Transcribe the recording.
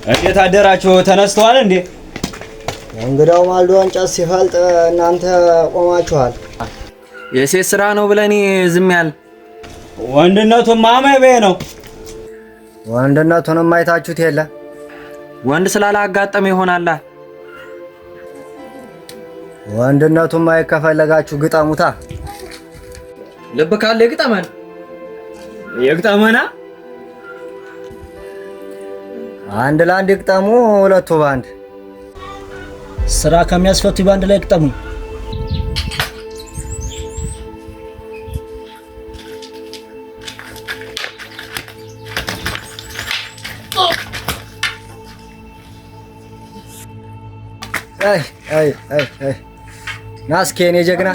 እንዴት አደራችሁ? ተነስተዋል እንዴ? እንግዳው ማልዶ እንጨት ሲፈልጥ እናንተ ቆማችኋል። የሴት ስራ ነው ብለኒ ዝም ያል። ወንድነቱን ማመቤ ነው። ወንድነቱንም አይታችሁት የለ። ወንድ ስላላጋጠመ ይሆናላ። ወንድነቱን ማየት ከፈለጋችሁ ግጠሙታ። ልብ ካለ ይግጠመን። ይግጠመና አንድ ለአንድ ይግጠሙ፣ ሁለቱ ባንድ። ስራ ከሚያስፈቱ ባንድ ላይ ይግጠሙ። አይ ናስኬ የኔ ጀግና